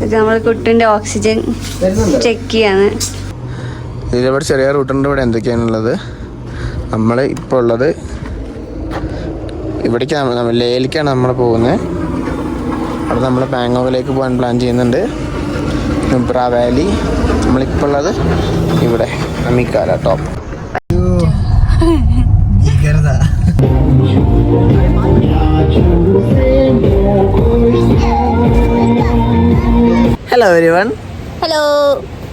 ഇത് നമ്മൾ കുട്ടിൻ്റെ oxygen check ചെയ്യാണ്. ഇതിലിവിടെ ചെറിയ റൂട്ടുണ്ട്. ഇവിടെ എന്തൊക്കെയാണുള്ളത്? നമ്മൾ ഇപ്പോൾ ഉള്ളത് ഇവിടേക്കാണ്, ലേയിലേക്കാണ് നമ്മൾ പോകുന്നത്. അവിടെ നമ്മൾ ബാങ്കോക്കിലേക്ക് പോകാൻ പ്ലാൻ ചെയ്യുന്നുണ്ട്. നുബ്ര വാലി. നമ്മളിപ്പോൾ ഉള്ളത് ഇവിടെ അമിക്കാല top. Hello everyone, hello,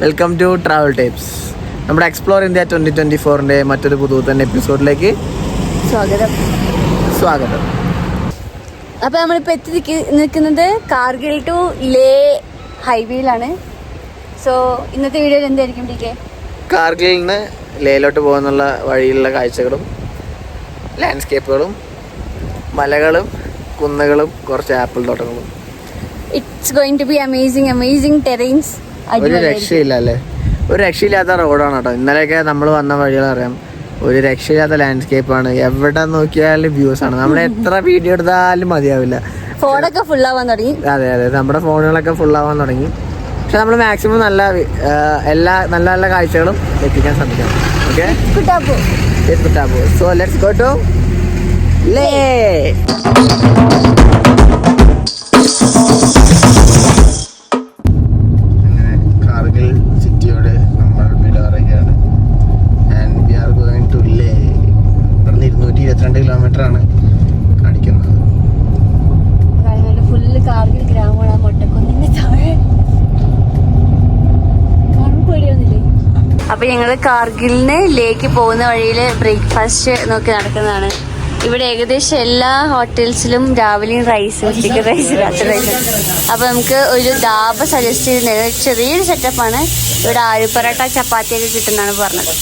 welcome to travel types. നമ്മുടെ എക്സ്പ്ലോർ ഇന്ത്യ 2024 മറ്റൊരു പുതുതന്നെ എപ്പിസോഡിലേക്ക് സ്വാഗതം. അപ്പോൾ നമ്മളിപ്പോൾ എത്തി നിൽക്കുന്നത് കാർഗിൽ ടു ലേ ഹൈവേയിലാണ്. സോ ഇന്നത്തെ വീഡിയോയിൽ എന്തായിരിക്കും ടി കെ? കാർഗിലിൽ നിന്ന് ലേയിലോട്ട് പോകുന്നുള്ള വഴിയിലുള്ള കാഴ്ചകളും ലാൻഡ്സ്കേപ്പുകളും മലകളും കുന്നുകളും കുറച്ച് ആപ്പിൾ തോട്ടങ്ങളും. It's going to be amazing terrains. ഒരു രക്ഷയില്ല അല്ലേ, ഒരു രക്ഷയില്ലാത്ത റോഡാണ് കേട്ടോ. ഇന്നലെയൊക്കെ നമ്മൾ വന്ന വഴികൾ അറിയാം, ഒരു രക്ഷയില്ലാത്ത ലാൻഡ്സ്കേപ്പാണ്. എവിടെ നോക്കിയാലും വ്യൂസ് ആണ്. നമ്മൾ എത്ര വീഡിയോ എടുത്താലും മതിയാവില്ല. ഫോണൊക്കെ ഫുള്ളാവാൻ തുടങ്ങി. അതെ, നമ്മുടെ ഫോണുകളൊക്കെ ഫുള്ളാവാൻ തുടങ്ങി. പക്ഷെ നമ്മൾ മാക്സിമം നല്ല നല്ല കാഴ്ചകളും എത്തിക്കാൻ ശ്രമിക്കണം. Okay, so let's go to Leh. അങ്ങനെ കാർഗിൽ സിറ്റിയോട് നമ്മൾ വിടാറുകയാണ്. And we are going to Leh. ഇവിടുന്ന് 222 കിലോമീറ്ററാണ് കാണിക്കുന്നത്. ഫുള്ള് കാർഗിൽ ഗ്രാമമാണ്. മൊട്ടക്കൊന്നിന്റെ താഴെ അപ്പൊ ഞങ്ങള് കാർഗിലിന് ലേക്ക് പോകുന്ന വഴിയില് ബ്രേക്ക്ഫാസ്റ്റ് നോക്കി നടക്കുന്നതാണ്. ഇവിടെ ഏകദേശം എല്ലാ ഹോട്ടൽസിലും രാവിലെയും റൈസ്, ചിക്കൻ റൈസ്, രാത്രി റൈസ്. അപ്പൊ നമുക്ക് ഒരു ധാബ സജസ്റ്റ് ചെയ്യുന്നത് ചെറിയൊരു സെറ്റപ്പാണ്. ഇവിടെ ആലു പൊറോട്ട, ചപ്പാത്തിയൊക്കെ കിട്ടുന്നതാണ് പറഞ്ഞത്.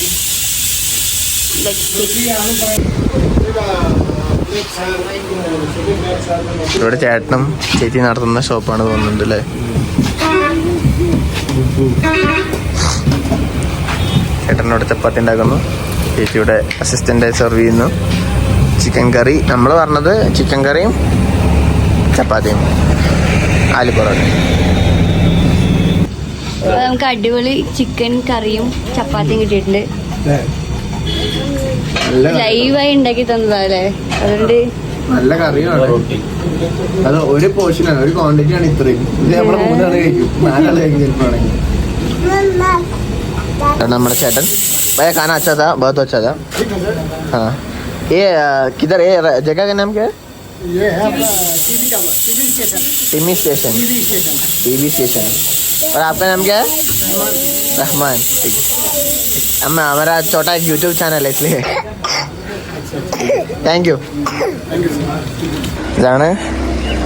ഇവിടെ ചേട്ടനും ചേച്ചി നടത്തുന്ന ഷോപ്പാണ് തോന്നുന്നുണ്ട് അല്ലേ? ചേട്ടനോട് ചപ്പാത്തി ഉണ്ടാക്കുന്നു, ചേച്ചിയുടെ അസിസ്റ്റന്റ് സെർവ് ചെയ്യുന്നു. ചിക്കൻ കറി, നമ്മൾ പറഞ്ഞത് ചിക്കൻ കറിയും ചപ്പാത്തിയും ആലു പൊറോട്ടയും. നമുക്ക് അടിപൊളി ചിക്കൻ കറിയും ചപ്പാത്തിയും കിട്ടിയിട്ടുണ്ട്. ലൈവായി ഉണ്ടാക്കി തന്നതല്ലേ, അതുകൊണ്ട് നല്ല കറിയാണ്. അത് ഒരു പോർഷനാണ്, ഒരു ക്വാണ്ടിറ്റി ആണ് ഇത്രയും. ഇത് നമ്മള് 3 ആള് കഴിക്കും, 4 ആള് കഴിക്കും ചിലപ്പോണെങ്കിൽ. നമ്മുടെ ചേട്ടൻ भैया खाना अच्छा था, बहुत अच्छा था. हाँ, ये किधर है जगह का नाम क्या है? ये है अपना टीवी स्टेशन. TV station. और आपका नाम क्या है? रहमान. ठीक है, हमारा छोटा एक यूट्यूब चैनल है इसलिए. Thank you. ഇതാണ്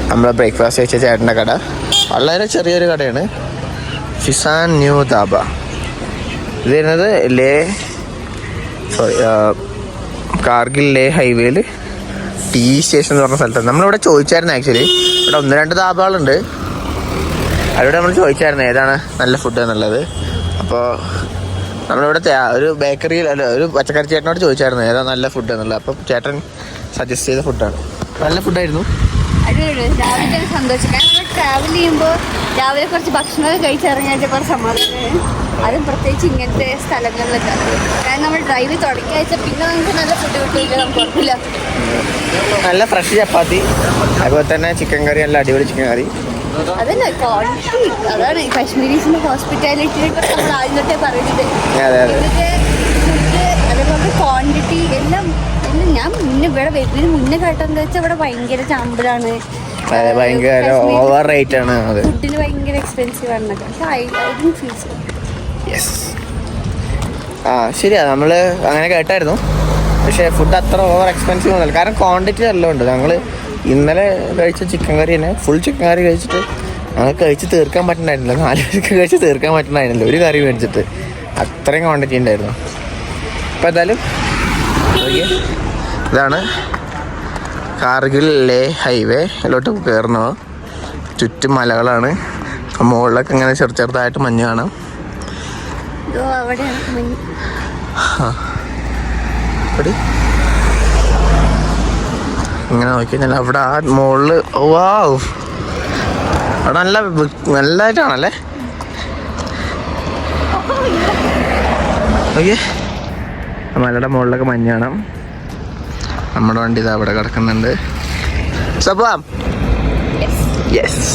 നമ്മൾ ബ്രേക്ക്ഫാസ്റ്റ് കഴിച്ച ചേട്ടൻ്റെ കട. വളരെ ചെറിയൊരു കടയാണ്, ഫിസാൻ ന്യൂ ധാബ. ഇത് വരുന്നത് കാർഗിൽ ലേ ഹൈവേയിൽ ടി സ്റ്റേഷൻ എന്ന് പറഞ്ഞ സ്ഥലത്താണ്. നമ്മളിവിടെ ചോദിച്ചായിരുന്നു. ആക്ച്വലി ഇവിടെ 1-2 ധാബകളുണ്ട്. അവിടെ നമ്മൾ ചോദിച്ചായിരുന്നു ഏതാണ് നല്ല ഫുഡ് എന്നുള്ളത്. അപ്പോൾ നമ്മളിവിടെ ഒരു ബേക്കറിയിൽ അല്ല, ഒരു പച്ചക്കറി ചേട്ടനോട് ചോദിച്ചായിരുന്നു ഏതാ നല്ല ഫുഡ് എന്നുള്ളത്. അപ്പം ചേട്ടൻ സജസ്റ്റ് ചെയ്ത ഫുഡാണ്. നല്ല ഫുഡായിരുന്നു. രാവിലെ സന്തോഷം. നമ്മൾ ട്രാവൽ ചെയ്യുമ്പോൾ രാവിലെ കുറച്ച് ഭക്ഷണമൊക്കെ കഴിച്ചിറങ്ങിയാൽ കുറച്ച് സമാധാനം. അതും പ്രത്യേകിച്ച് ഇങ്ങനത്തെ സ്ഥലങ്ങളിലൊക്കെ. കാരണം നമ്മൾ ഡ്രൈവ് തുടങ്ങി വെച്ചാൽ പിന്നെ നമുക്ക് നല്ല ഫുഡ് കിട്ടില്ല, നമുക്ക് കുഴപ്പമില്ല. നല്ല ഫ്രഷ് ചപ്പാത്തി, അതുപോലെ തന്നെ ചിക്കൻ കറി, നല്ല അടിപൊളി ചിക്കൻ കറി. അതന്നെ ക്വാളിറ്റി. അതാണ് കാശ്മീരീസിന്റെ ഹോസ്പിറ്റാലിറ്റി നമ്മൾ ആദ്യം തൊട്ടേ പറയുന്നത്. അതേപോലെ ക്വാണ്ടിറ്റി എല്ലാം. ഞാൻ ഇവിടെ വരുന്നതിന് മുന്നേ കേട്ടെന്ന് വെച്ചാൽ ഇവിടെ ഭയങ്കര ചാമ്പലാണ്, ഭയങ്കര ഓവർ റേറ്റ് ആണ്. ഫുഡിന് ഭയങ്കര എക്സ്പെൻസീവ് ആണ്. പക്ഷെ I didn't feel so. Yes, ശരിയാ, നമ്മൾ അങ്ങനെ കേട്ടായിരുന്നു. പക്ഷേ ഫുഡ് അത്ര ഓവർ എക്സ്പെൻസീവ് ഒന്നുമല്ല, കാരണം ക്വാണ്ടിറ്റി എല്ലാം ഉണ്ട്. ഞങ്ങൾ ഇന്നലെ കഴിച്ച ചിക്കൻ കറി തന്നെ, ഫുൾ ചിക്കൻ കറി കഴിച്ചിട്ട് ഞങ്ങൾ കഴിച്ച് തീർക്കാൻ പറ്റുന്നുണ്ടായിരുന്നില്ല. 4 പേർക്ക് കഴിച്ച് തീർക്കാൻ പറ്റുന്നുണ്ടായിരുന്നില്ല ഒരു കറി മേടിച്ചിട്ട്. അത്രയും ക്വാണ്ടിറ്റി ഉണ്ടായിരുന്നു. അപ്പോൾ എന്തായാലും ഇതാണ് കാർഗിൽ ലേ ഹൈവേയിലോട്ട് കയറുന്നത്. ചുറ്റും മലകളാണ്, മുകളിലൊക്കെ ഇങ്ങനെ ചെറുതായിട്ട് മഞ്ഞ് കാണാം. ഇങ്ങനെ നോക്കിക്കഴിഞ്ഞാൽ അവിടെ ആ മുകളിൽ വാവ് അവിടെ നല്ലതായിട്ടാണല്ലേ. ഓക്കെ, മലയുടെ മുകളിലൊക്കെ മഞ്ഞ് കാണാം. നമ്മുടെ വണ്ടി ഇതാ അവിടെ കിടക്കുന്നുണ്ട്. സബാം യെസ്.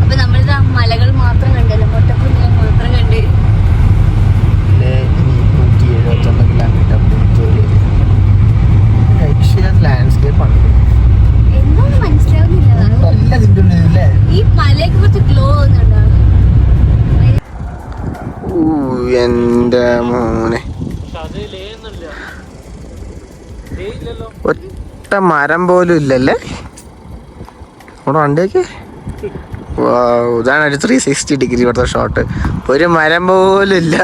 അപ്പൊ നമ്മളിതാ മലകൾ മാത്രം കണ്ടല്ലോ, മൊട്ടക്കുന്നുകൾ മാത്രം കണ്ട്. 179 ലാൻഡ്സ്കേപ്പ് ആണ്. എന്താന്ന് മനസ്സിലാവുന്നില്ല. ഈ മലയൊക്കെ കുറച്ച് ഗ്ലോ ആവുന്നുണ്ടോ? എന്റെ മോനെ, ഒറ്റ മരം പോലും ഇല്ലല്ലേ നമ്മുടെ വണ്ടിയൊക്കെ. ഇതാണ് ഒരു 360 ഡിഗ്രി ഇവിടുത്തെ ഷോട്ട്. ഒരു മരം പോലും ഇല്ല.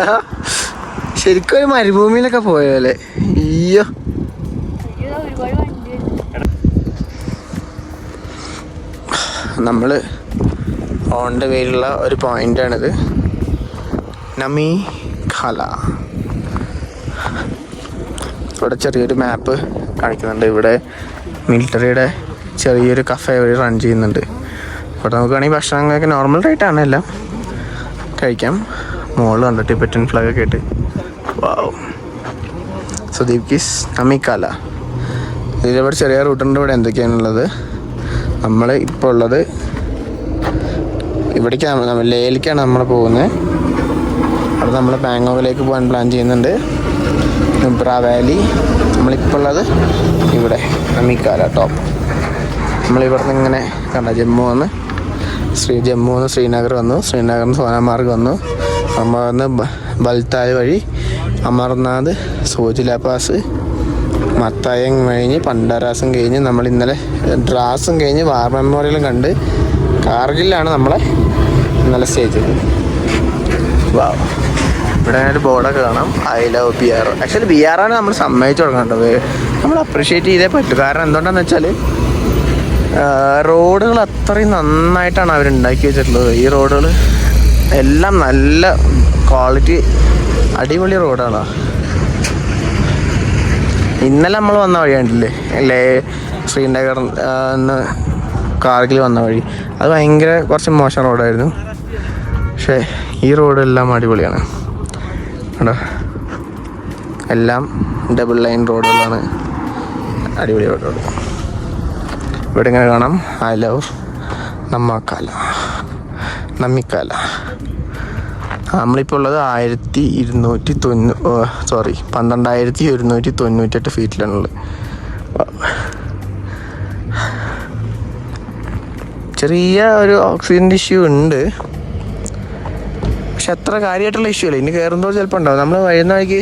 ശരിക്കും ഒരു മരുഭൂമിയിലൊക്കെ പോയല്ലേ. അയ്യോ, നമ്മൾ ഓൺ ദ വേയിലുള്ള ഒരു പോയിന്റാണിത്, നമി ഖാല. ഇവിടെ ചെറിയൊരു മാപ്പ് കാണിക്കുന്നുണ്ട്. ഇവിടെ മിലിറ്ററിയുടെ ചെറിയൊരു കഫേ വഴി റൺ ചെയ്യുന്നുണ്ട്. ഇവിടെ നമുക്ക് വേണമെങ്കിൽ ഭക്ഷണങ്ങളൊക്കെ നോർമൽ റേറ്റാണ് എല്ലാം കഴിക്കാം. മോള് കണ്ടോ ടിബറ്റൻ ഫ്ലാഗ് ഒക്കെ ഇട്ട്. വാവ്. സുദീപ് കിസ് നമിക്കാല. ഇതിലിവിടെ ചെറിയ റൂട്ടുണ്ട്. ഇവിടെ എന്തൊക്കെയാണുള്ളത്? നമ്മൾ ഇപ്പോൾ ഉള്ളത് ഇവിടേക്കാണ്, ലേയിലേക്കാണ് നമ്മൾ പോകുന്നത്. അവിടെ നമ്മൾ ബാങ്കോക്കിലേക്ക് പോകാൻ പ്ലാൻ ചെയ്യുന്നുണ്ട്. നുബ്ര വാലി. നമ്മളിപ്പോൾ ഉള്ളത് ഇവിടെ നമിക്കാല ടോപ്പ്. നമ്മളിവിടെ നിന്ന് ഇങ്ങനെ കണ്ട ജമ്മു വന്ന് ശ്രീനഗർ വന്നു. ശ്രീനഗറിൽ നിന്ന് സോനാമാർഗ് വന്നു. നമ്മൾ വന്ന് ബൽത്താൽ വഴി അമർനാഥ്, സോജില പാസ്, മത്തായം കഴിഞ്ഞ് പണ്ടാരാസും കഴിഞ്ഞ് നമ്മൾ ഇന്നലെ ഡ്രാസും കഴിഞ്ഞ് വാർ മെമ്മോറിയലും കണ്ട് കാർഗിലാണ് നമ്മളെ ഇന്നലെ സ്റ്റേ ചെയ്തത്. വാ, ഇവിടെ ഒരു ബോർഡൊക്കെ കാണാം, ഐ ലവ് ബിആർ. ആക്ച്വലി ബിആറാണ് നമ്മൾ സമ്മതിച്ചു കൊടുക്കേണ്ടത്. നമ്മൾ അപ്രിഷ്യേറ്റ് ചെയ്തേ പറ്റും. കാരണം എന്തുകൊണ്ടാണെന്ന് വെച്ചാൽ റോഡുകൾ അത്രയും നന്നായിട്ടാണ് അവരുണ്ടാക്കി വെച്ചിട്ടുള്ളത്. ഈ റോഡുകൾ എല്ലാം നല്ല ക്വാളിറ്റി, അടിപൊളി റോഡാണ്. ഇന്നലെ നമ്മൾ വന്ന വഴി കണ്ടില്ലേ, ശ്രീനഗർ നിന്ന് കാർഗിൽ വന്ന വഴി, അത് ഭയങ്കര കുറച്ച് മോശം റോഡായിരുന്നു. പക്ഷേ ഈ റോഡെല്ലാം അടിപൊളിയാണ് കേട്ടോ. എല്ലാം ഡബിൾ ലൈൻ റോഡുകളാണ്, അടിപൊളി റോഡുകൾ. ഇവിടെ ഇങ്ങനെ കാണാം ഐ ലവ് നമിക്കാല. നമ്മളിപ്പോൾ ഉള്ളത് 12,198 ഫീറ്റിലാണുള്ളത്. ചെറിയ ഒരു ഓക്സിജൻ്റെ ഇഷ്യൂ ഉണ്ട്, പക്ഷെ അത്ര കാര്യമായിട്ടുള്ള ഇഷ്യൂ അല്ല. ഇനി കയറുമ്പോൾ ചിലപ്പോൾ ഉണ്ടാവും. നമ്മൾ വരുന്ന വഴിക്ക്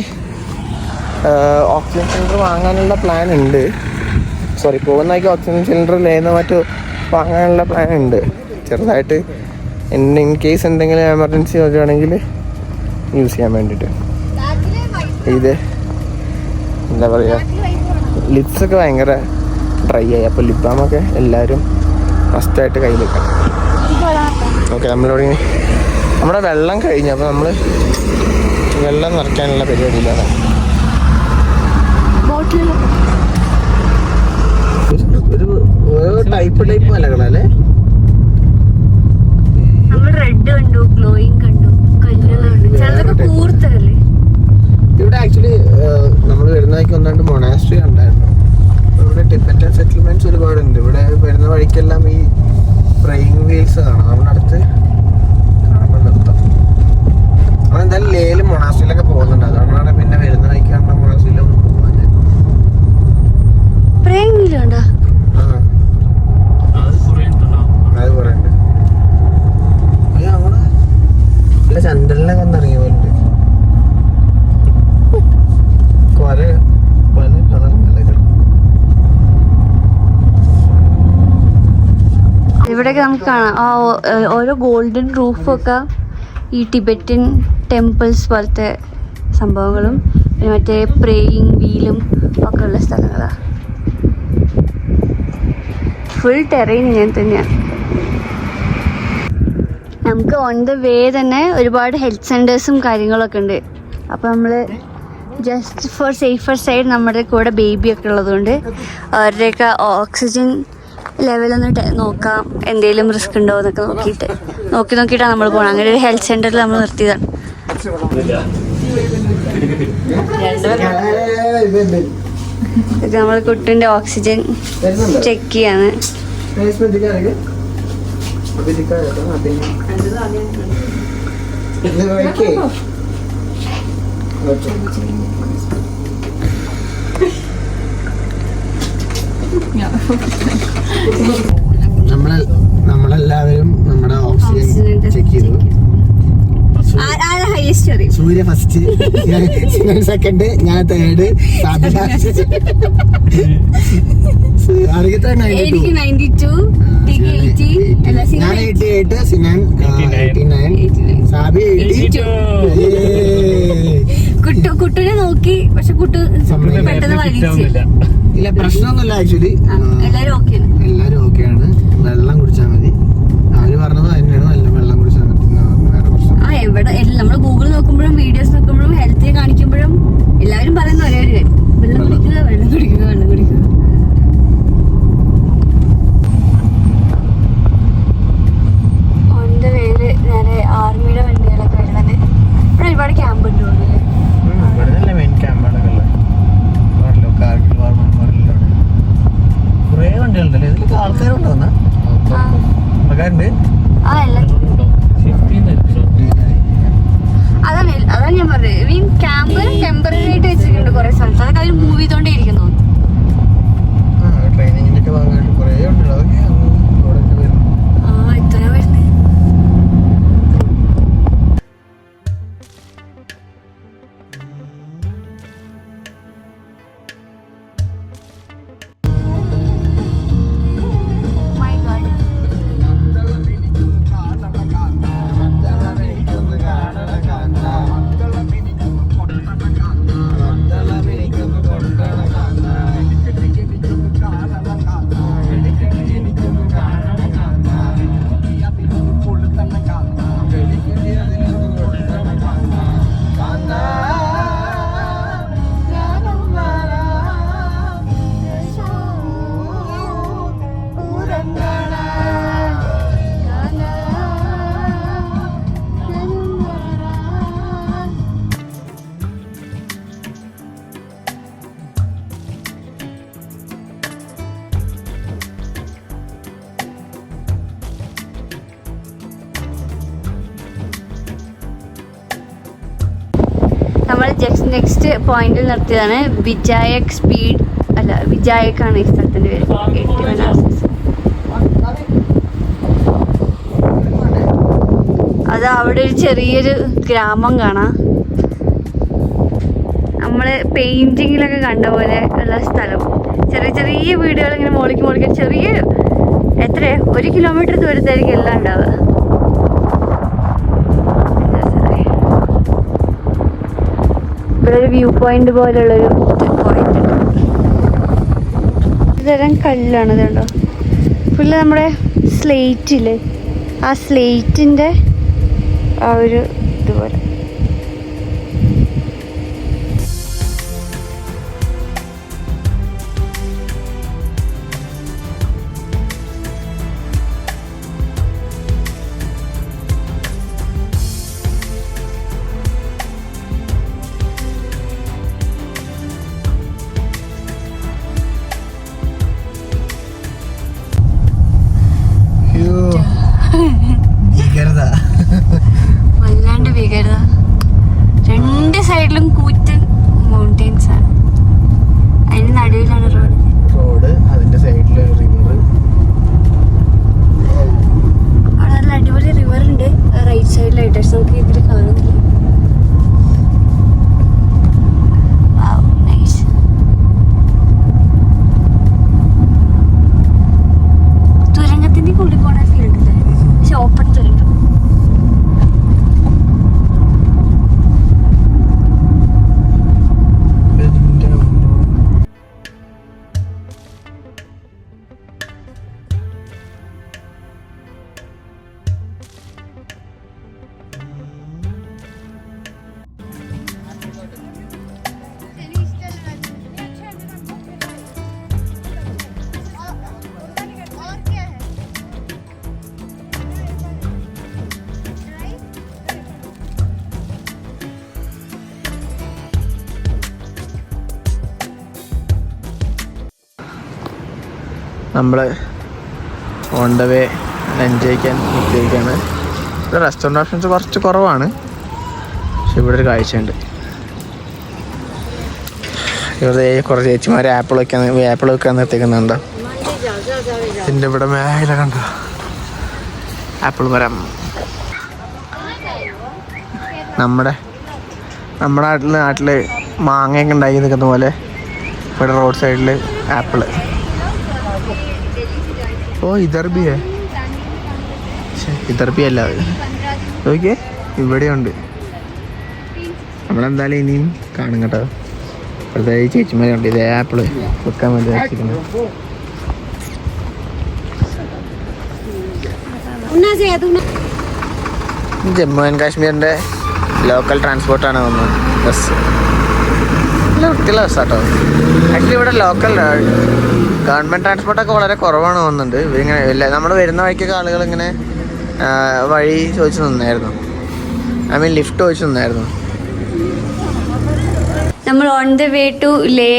ഓക്സിജൻ സിലിണ്ടർ വാങ്ങാനുള്ള പ്ലാൻ ഉണ്ട്. പോകുന്ന വഴിക്ക് ഓക്സിജൻ സിലിണ്ടർ ലേന്നോ മറ്റോ വാങ്ങാനുള്ള പ്ലാൻ ഉണ്ട് ചെറുതായിട്ട്. ഇൻ കേസ് എന്തെങ്കിലും എമർജൻസി വരുവാണെങ്കിൽ യൂസ് ചെയ്യാൻ വേണ്ടിയിട്ട്. ഇത് എന്താ പറയുക, ലിപ്സൊക്കെ ഭയങ്കര ഡ്രൈ ആയി. അപ്പോൾ ലിപ് ബാമൊക്കെ എല്ലാവരും മസ്റ്റായിട്ട് കയ്യിൽ വെക്കണം. ഓക്കെ, നമ്മളിവിടെ നമ്മുടെ വെള്ളം കഴിഞ്ഞു. അപ്പോൾ നമ്മൾ വെള്ളം നിറയ്ക്കാനുള്ള പരിപാടിയിലാണ്. ഒരു ടൈപ്പ് മലകളല്ലേ. റെഡ് കണ്ടു, ഗ്ലോയിങ് കണ്ടു, കല്ലുകളുണ്ട്, ചിലതൊക്കെ കൂർത്തല്ലേ. ഇവിടെ ആക്ച്വലി നമ്മൾ വരുന്നതായിക്ക് ഒന്നാണ്ട് മൊണാസ്ട്രി ഉണ്ടായിരുന്നു. ഇവിടെ ടിബറ്റൻ സെറ്റിൽമെന്റ്സ് ഒരുപാടുണ്ട്. ഇവിടെ വരുന്ന വഴിക്കെല്ലാം ഈ പ്രേയിങ് വീൽസ് കാണാം. നമ്മളടുത്ത് കാണാൻ നിർത്താം. നമ്മളെന്തായാലും ലേയിലും മൊണാസ്ട്രിയിലൊക്കെ പോകുന്നുണ്ട്. അതുകൊണ്ടാണ് പിന്നെ വരുന്ന വഴിക്ക് കാണാൻ മൊണാസ്ട്രിയിലൊന്നും പോകാൻ. പ്രേയിങ് വീൽ കണ്ടോ? അത് കുറേ ഉണ്ട്. ചന്ദ്രനിലൊക്കെ ഒന്നിറങ്ങിയ പോലുണ്ട്. കുറെ പല കളർ മലകൾ. ഇവിടെയൊക്കെ നമുക്ക് കാണാം ഓരോ ഗോൾഡൻ റൂഫൊക്കെ ഈ ടിബറ്റൻ ടെമ്പിൾസ് പോലത്തെ സംഭവങ്ങളും പിന്നെ മറ്റേ പ്രേയിങ് വീലും ഒക്കെ ഉള്ള സ്ഥലങ്ങളാണ്. ഫുൾ ടെറൈൻ ഇങ്ങനെ തന്നെയാണ്. നമുക്ക് ഓൺ ദ വേ തന്നെ ഒരുപാട് ഹെൽത്ത് സെൻറ്റേഴ്സും കാര്യങ്ങളൊക്കെ ഉണ്ട്. അപ്പോൾ നമ്മൾ ജസ്റ്റ് ഫോർ സേഫർ സൈഡ് നമ്മുടെ കൂടെ ബേബിയൊക്കെ ഉള്ളതുകൊണ്ട് അവരുടെയൊക്കെ ഓക്സിജൻ ലെവലൊന്ന് നോക്കാം, എന്തെങ്കിലും റിസ്ക് ഉണ്ടോ എന്നൊക്കെ നോക്കിയിട്ടാണ് നമ്മൾ പോകണം. അങ്ങനെ ഒരു ഹെൽത്ത് സെൻറ്ററിൽ നമ്മൾ നിർത്തിയതാണ്. നമ്മൾ കുട്ടിൻ്റെ ഓക്സിജൻ ചെക്ക് ചെയ്യാണ്. നമ്മളെല്ലാവരും നമ്മുടെ ഓക്സിജൻ ചെക്ക് ചെയ്തു. സൂര്യ ഫസ്റ്റ്, സെക്കൻഡ്, ഞാൻ തേർഡ്, എനിക്ക് 92, ഞാൻ 88, സിനാൻ 89, സാബി 82. കുട്ടുനെ നോക്കി, പക്ഷെ കുട്ടു പെട്ടെന്ന് വലിച്ചു. ഇല്ല, പ്രശ്നമൊന്നുമില്ല. ആക്ച്വലി എല്ലാരും ഓക്കെയാണ്. വെള്ളം കുടിച്ചാൽ മതി. അവര് പറഞ്ഞത് തന്നെയാണ്, നല്ല വെള്ളം കുടിച്ചാൽ മതി. വേറെ പ്രശ്നം എവിടെ നമ്മൾ ഗൂഗിൾ നോക്കുമ്പോഴും വീഡിയോസ് നോക്കുമ്പോഴും ഹെൽത്ത് കാണിക്കുമ്പോഴും എല്ലാവരും പറയുന്ന ഒരേ ഒരു കാര്യം, വെള്ളം കുടിക്കുക. ഓൺ ദ വേയില് നേരെ ആർമിയുടെ വണ്ടികളൊക്കെ വരുന്നത്. ഇവിടെ ഒരുപാട് ക്യാമ്പ് ഉണ്ട്. മെയിൻ ക്യാമ്പാണൊക്കെ ഉള്ളത്. കാർഗിൽ വാർ മെമ്മോറിയലിലാണ് കുറേ വണ്ടികളുണ്ടല്ലേ. ഇതിലൊക്കെ ആൾക്കാരുണ്ടോ? ആൾക്കാരുണ്ട്. അതാണ് ഞാൻ പറഞ്ഞത്. ഈ ക്യാമ്പ് ടെമ്പററി ആയിട്ട് വെച്ചിട്ടുണ്ട് കുറെ സ്ഥലത്ത്. അതൊക്കെ അവർ മൂവ് ചെയ്തോണ്ടേ ഇരിക്കുന്നു. ട്രെയിനിങ്ങിന്റെ ഒക്കെ ഭാഗമായിട്ട് കുറേ ഉണ്ട്. അതൊക്കെ വരുന്നു. ഇത്ര വരുന്നത്. നമ്മൾ നെക്സ്റ്റ് പോയിന്റിൽ നിർത്തിയതാണ്. വിജായക്കാണ് ഈ സ്ഥലത്തിൻ്റെ പേര്. അത് അവിടെ ഒരു ചെറിയൊരു ഗ്രാമം കാണാം. നമ്മൾ പെയിന്റിങ്ങിലൊക്കെ കണ്ട പോലെ ഉള്ള സ്ഥലം. ചെറിയ ചെറിയ വീടുകൾ ഇങ്ങനെ മോളിക്ക് ചെറിയ എത്ര 1 കിലോമീറ്റർ ദൂരത്തായിരിക്കും എല്ലാം ഉണ്ടാവുക. ഇവിടെ ഒരു വ്യൂ പോയിന്റ് പോലുള്ളൊരു പോയിന്റ് ഉണ്ട്. ഇതരം കല്ലാണ്. ഇതുണ്ടോ ഫുള്ള് നമ്മുടെ സ്ലേറ്റില്ലേ, ആ സ്ലേറ്റിൻ്റെ ആ ഒരു ഇതുപോലെ. വല്ലാണ്ട് ഭീകരത. 2 സൈഡിലും കൂറ്റൻ മൗണ്ടെയിൻസ് ആണ്. അതിന് നടുവിലാണ് റോഡ്. അതിന്റെ സൈഡിൽ റിവർ. അവിടെ നല്ല അടിപൊളി റിവർ ഉണ്ട് റൈറ്റ് സൈഡിലായിട്ട്. പക്ഷെ നമുക്ക് ഇതിൽ കാണുന്നില്ല. തുരങ്കത്തിന്റെ കൂടി പോണ ഫീൽ ഉണ്ട്. പക്ഷെ ഓപ്പൺ തുരങ്കം. നമ്മൾ ഓൺ ദ വേ ലഞ്ച് കഴിക്കാൻ നിൽക്കുകയാണ്. ഇവിടെ റെസ്റ്റോറൻറ്റ് ഓപ്ഷൻസ് കുറച്ച് കുറവാണ്, പക്ഷെ ഇവിടെ ഒരു കാഴ്ചയുണ്ട്. ഇവിടെ കുറച്ച് ചേച്ചിമാർ ആപ്പിൾ വെക്കാൻ നിർത്തിക്കുന്നുണ്ട്. ഇതിൻ്റെ ഇവിടെ മേലെ കണ്ടോ ആപ്പിൾ മരം. നമ്മുടെ നാട്ടിൽ മാങ്ങയൊക്കെ ഉണ്ടാക്കി നിൽക്കുന്ന പോലെ ഇവിടെ റോഡ് സൈഡിൽ ആപ്പിള്. ഓ ഇതർബിയേ, ഇതർബിയല്ല അത്. നോക്കിയേ ഇവിടെയുണ്ട്. നമ്മളെന്തായാലും ഇനിയും കാണും കേട്ടോ. ഇവിടുത്തെ ചേച്ചിമാരുണ്ട് ഇത് ആപ്പിള് വെക്കാൻ വേണ്ടി വെച്ചിരിക്കുന്നത്. ജമ്മു ആൻഡ് കാശ്മീരിൻ്റെ ലോക്കൽ ട്രാൻസ്പോർട്ടാണ് വന്നത്, ബസ്. നല്ല വൃത്തിയുള്ള ബസ്സാട്ടോ. ആക്ച്വലി ഇവിടെ ലോക്കൽ ഗവൺമെൻറ് ട്രാൻസ്പോർട്ടൊക്കെ വളരെ കുറവാണ് തോന്നുന്നുണ്ട്. ഇവരിങ്ങനെ ഇല്ല, നമ്മൾ വരുന്ന വഴിക്കൊക്കെ ആളുകൾ ഇങ്ങനെ വഴി ചോദിച്ചു നിന്നായിരുന്നു, ഐ മീൻ ലിഫ്റ്റ് ചോദിച്ചു നിന്നായിരുന്നു. നമ്മൾ ഓൺ ദ വേ ടു ലേ.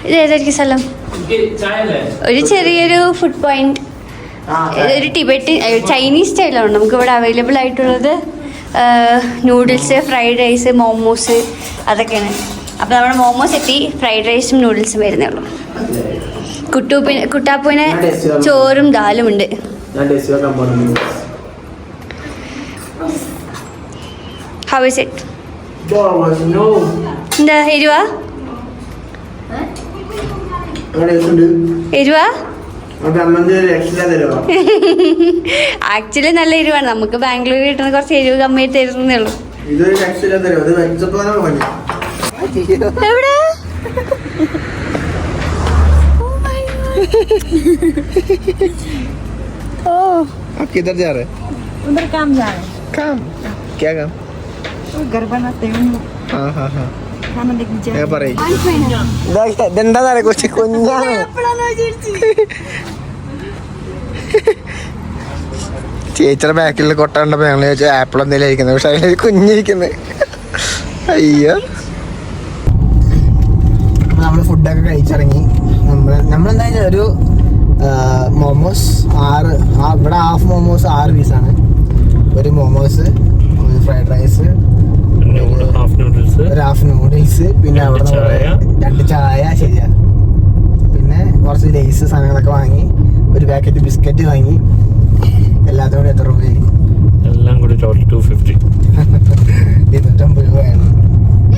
ഇത് ഏതായിരിക്കും സ്ഥലം? ഒരു ചെറിയൊരു ഫുഡ് പോയിന്റ്, ഒരു ടിബറ്റൻ ചൈനീസ് സ്റ്റൈലാണ് നമുക്ക് ഇവിടെ അവൈലബിൾ ആയിട്ടുള്ളത്. നൂഡിൽസ്, ഫ്രൈഡ് റൈസ്, മോമോസ് അതൊക്കെയാണ്. അപ്പോൾ നമ്മുടെ മോമോസ് എത്തി, ഫ്രൈഡ് റൈസും നൂഡിൽസും വരുന്നേ ഉള്ളൂ. കുട്ടാപ്പൂന് ചോറും ദാലും ഉണ്ട്. How is it? എന്താ എരുവാ? എരുവാ? ആക്ച്വലി നല്ല എരിവാണ്. നമുക്ക് ബാംഗ്ലൂരിൽ കിട്ടുന്ന കുറച്ച് എരിവ് കമ്മിയായിട്ട് തരുന്നേ ഉള്ളൂ. എവിടെ? आप किधर जा रहे हैं? उधर काम जा रहे हैं। काम? क्या काम? घर बनाते हैं, हाँ हाँ हाँ. खाना लेके जा क्या പറയ്? ഇതെന്താ കൊച്ചു കുഞ്ഞാണ്. ചേച്ചിയുടെ ബാക്കിൽ കൊട്ടാണ്ടപ്പോ ഞങ്ങൾ ചോദിച്ചാൽ ആപ്പിൾ എന്തെങ്കിലും ഇരിക്കുന്നത്, പക്ഷെ അതിൽ കുഞ്ഞിരിക്കുന്നത്. അയ്യോ. നമ്മൾ ഫുഡൊക്കെ കഴിച്ചിറങ്ങി. നമ്മളെന്താ ഒരു മോമോസ് 6, ഇവിടെ ഹാഫ് മോമോസ് 6 പീസാണ്. ഒരു മോമോസ്, ഒരു ഫ്രൈഡ് റൈസ്, ഒരു ഹാഫ് നൂഡിൽസ്, പിന്നെ അവിടെ 2 ചായ. ശരിയാ. പിന്നെ കുറച്ച് ലേസ് സാധനങ്ങളൊക്കെ വാങ്ങി, ഒരു പാക്കറ്റ് ബിസ്ക്കറ്റ് വാങ്ങി. എല്ലാത്തിനും കൂടി എത്ര രൂപയായി? എല്ലാം കൂടി ടോട്ടൽ 250. 250 രൂപയാണ്.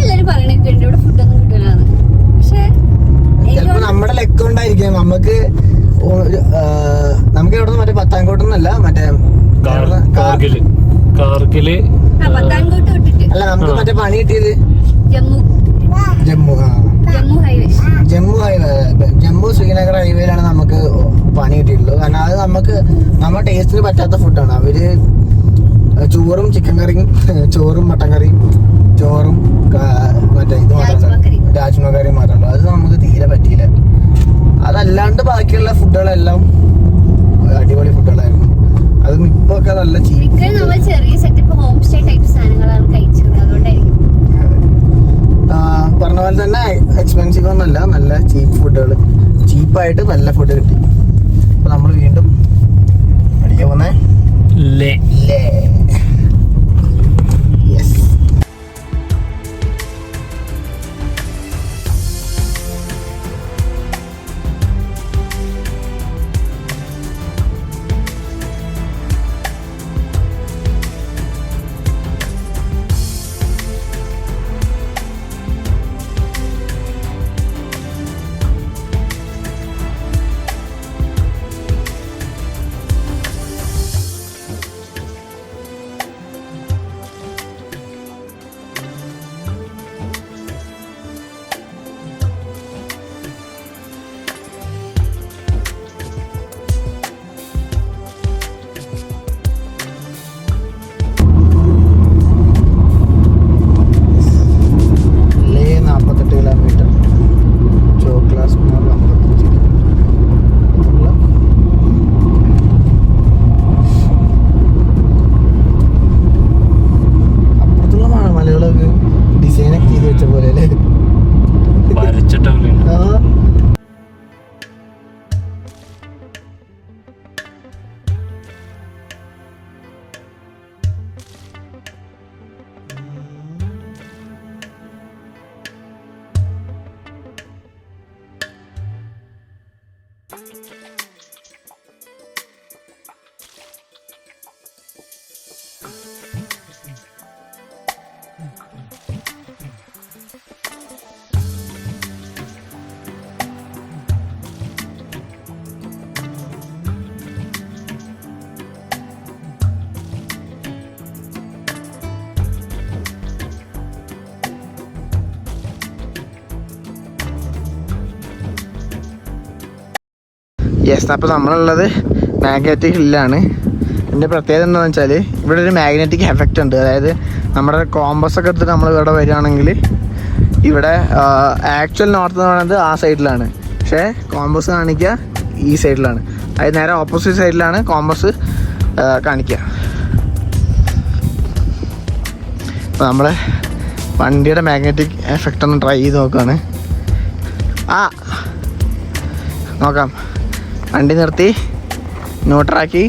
എല്ലാരും പറയണൊക്കെ ഇവിടെ ഫുഡൊന്നും കിട്ടില്ലാന്ന്. പക്ഷേ ചിലപ്പോ നമ്മുടെ ലെക്ക് കൊണ്ടായിരിക്കും. നമുക്ക് ഇവിടെ മറ്റേ പത്താൻകോട്ടൊന്നല്ല, മറ്റേ കാർഗില് പത്താൻകോട്ട് വിട്ടിട്ട് അല്ല, നമുക്ക് മറ്റേ പണി കിട്ടിയത് ജമ്മു ഹൈവേ, ജമ്മു ശ്രീനഗർ ഹൈവേയിലാണ് നമുക്ക് പണി കിട്ടിയിട്ടുള്ളൂ. കാരണം അത് നമ്മുടെ ടേസ്റ്റിന് പറ്റാത്ത ഫുഡാണ്. അവര് ചോറും ചിക്കൻ കറിയും, ചോറും മട്ടൻ കറിയും, ചോറും മറ്റേ ഇത് മാത്രമല്ല, രാജ്മ കറിയും മാത്രമല്ല. അത് നമുക്ക് തീരെ പറ്റിയില്ല. അതല്ലാണ്ട് ബാക്കിയുള്ള ഫുഡുകളെല്ലാം അടിപൊളി ഫുഡുകളായിരുന്നു. അതും ഇപ്പൊ ഒക്കെ നല്ല ചെറിയ സെറ്റപ്പ് ഹോം സ്റ്റേ ടൈപ്പ് സാധനങ്ങളാണ് കഴിച്ചത്. അതുകൊണ്ടായിരിക്കും പറഞ്ഞ പോലെ തന്നെ എക്സ്പെൻസീവ് ഒന്നുമല്ല, നല്ല ചീപ്പ് ഫുഡുകൾ, ചീപ്പായിട്ട് നല്ല ഫുഡ് കിട്ടി. അപ്പൊ നമ്മൾ വീണ്ടും അടിക്കാൻ പോന്നേ ലേ. യെസ്, അപ്പോൾ നമ്മളുള്ളത് മാഗ്നറ്റിക് ഹില്ലാണ്. ഇതിൻ്റെ പ്രത്യേകത എന്താണെന്ന് വെച്ചാൽ ഇവിടെ ഒരു മാഗ്നറ്റിക് എഫക്റ്റ് ഉണ്ട്. അതായത് നമ്മുടെ കോമ്പസ് ഒക്കെ എടുത്തിട്ട് നമ്മൾ ഇവിടെ വരികയാണെങ്കിൽ ഇവിടെ ആക്ച്വൽ നോർത്ത് എന്ന് പറയുന്നത് ആ സൈഡിലാണ്, പക്ഷേ കോമ്പസ് കാണിക്കുക ഈ സൈഡിലാണ്. അതായത് നേരെ ഓപ്പോസിറ്റ് സൈഡിലാണ് കോമ്പസ് കാണിക്കുക. അപ്പോൾ നമ്മൾ വണ്ടിയുടെ മാഗ്നറ്റിക് എഫക്റ്റ് ഒന്ന് ട്രൈ ചെയ്ത് നോക്കുകയാണ്. നോക്കാം. വണ്ടി നിർത്തി ന്യൂട്രാക്കി